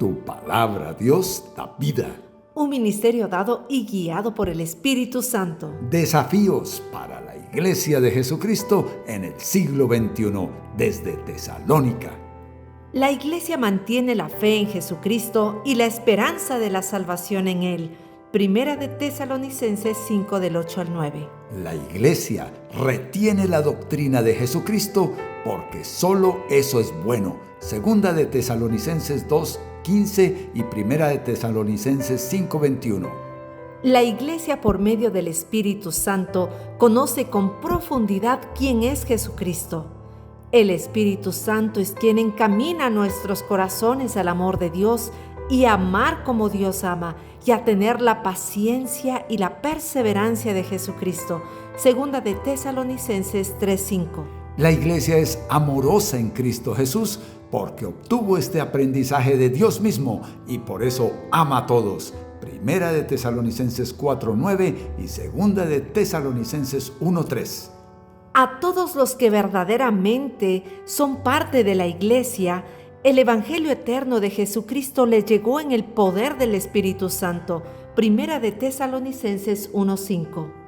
Tu palabra, Dios, da vida. Un ministerio dado y guiado por el Espíritu Santo. Desafíos para la Iglesia de Jesucristo en el siglo XXI, desde Tesalónica. La Iglesia mantiene la fe en Jesucristo y la esperanza de la salvación en Él. Primera de Tesalonicenses 5, del 8 al 9. La Iglesia retiene la doctrina de Jesucristo porque solo eso es bueno. Segunda de Tesalonicenses 2, 15 y Primera de Tesalonicenses 5, 21. La Iglesia, por medio del Espíritu Santo, conoce con profundidad quién es Jesucristo. El Espíritu Santo es quien encamina nuestros corazones al amor de Dios y a amar como Dios ama, y a tener la paciencia y la perseverancia de Jesucristo. Segunda de Tesalonicenses 3:5. La Iglesia es amorosa en Cristo Jesús porque obtuvo este aprendizaje de Dios mismo y por eso ama a todos. Primera de Tesalonicenses 4:9 y Segunda de Tesalonicenses 1:3. A todos los que verdaderamente son parte de la Iglesia, el Evangelio eterno de Jesucristo les llegó en el poder del Espíritu Santo. Primera de Tesalonicenses 1:5.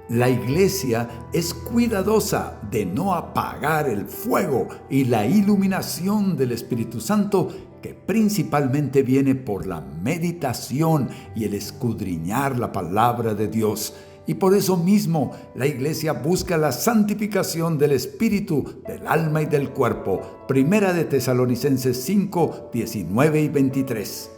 La Iglesia es cuidadosa de no apagar el fuego y la iluminación del Espíritu Santo, que principalmente viene por la meditación y el escudriñar la palabra de Dios. Y por eso mismo la Iglesia busca la santificación del espíritu, del alma y del cuerpo. Primera de Tesalonicenses 5, 19 y 23.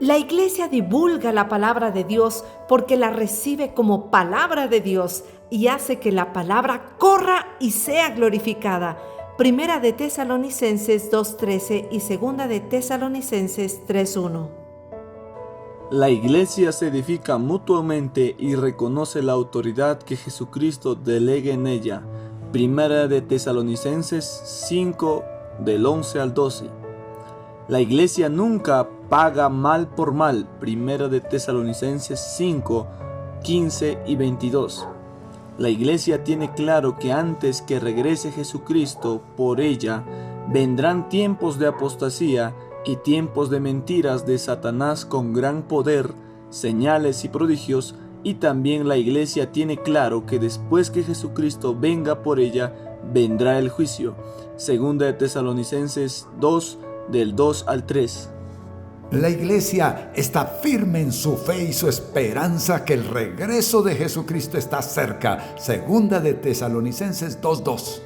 La Iglesia divulga la palabra de Dios porque la recibe como palabra de Dios y hace que la palabra corra y sea glorificada. Primera de Tesalonicenses 2:13 y Segunda de Tesalonicenses 3:1. La Iglesia se edifica mutuamente y reconoce la autoridad que Jesucristo delega en ella. Primera de Tesalonicenses 5, del 11 al 12. La Iglesia nunca paga mal por mal. Primera de Tesalonicenses 5, 15 y 22. La Iglesia tiene claro que antes que regrese Jesucristo por ella, vendrán tiempos de apostasía y tiempos de mentiras de Satanás con gran poder, señales y prodigios, y también la Iglesia tiene claro que después que Jesucristo venga por ella, vendrá el juicio. Segunda de Tesalonicenses 2, del 2 al 3. La Iglesia está firme en su fe y su esperanza que el regreso de Jesucristo está cerca. Segunda de Tesalonicenses 2:2.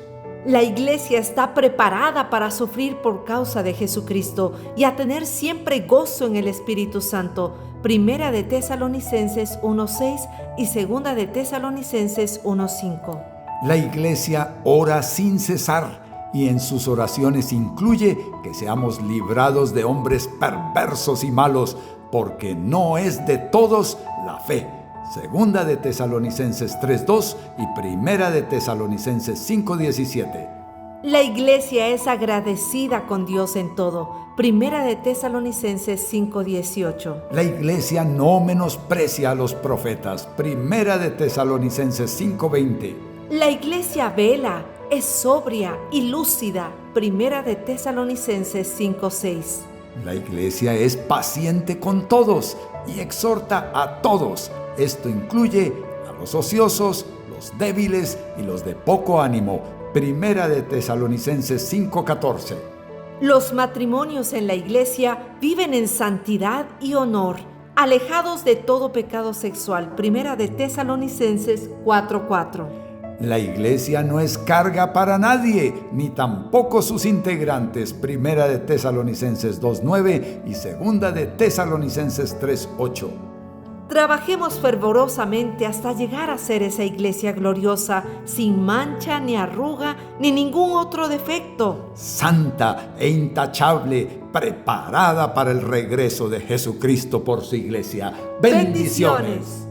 La Iglesia está preparada para sufrir por causa de Jesucristo y a tener siempre gozo en el Espíritu Santo. Primera de Tesalonicenses 1:6 y Segunda de Tesalonicenses 1:5. La Iglesia ora sin cesar y en sus oraciones incluye que seamos librados de hombres perversos y malos, porque no es de todos la fe. Segunda de Tesalonicenses 3:2 y Primera de Tesalonicenses 5:17. La Iglesia es agradecida con Dios en todo. Primera de Tesalonicenses 5:18. La Iglesia no menosprecia a los profetas. Primera de Tesalonicenses 5:20. La Iglesia vela, es sobria y lúcida. Primera de Tesalonicenses 5:6. La Iglesia es paciente con todos y exhorta a todos. Esto incluye a los ociosos, los débiles y los de poco ánimo. Primera de Tesalonicenses 5:14. Los matrimonios en la Iglesia viven en santidad y honor, alejados de todo pecado sexual. Primera de Tesalonicenses 4:4. La Iglesia no es carga para nadie, ni tampoco sus integrantes. Primera de Tesalonicenses 2:9 y Segunda de Tesalonicenses 3:8. Trabajemos fervorosamente hasta llegar a ser esa Iglesia gloriosa, sin mancha, ni arruga, ni ningún otro defecto. Santa e intachable, preparada para el regreso de Jesucristo por su Iglesia. ¡Bendiciones!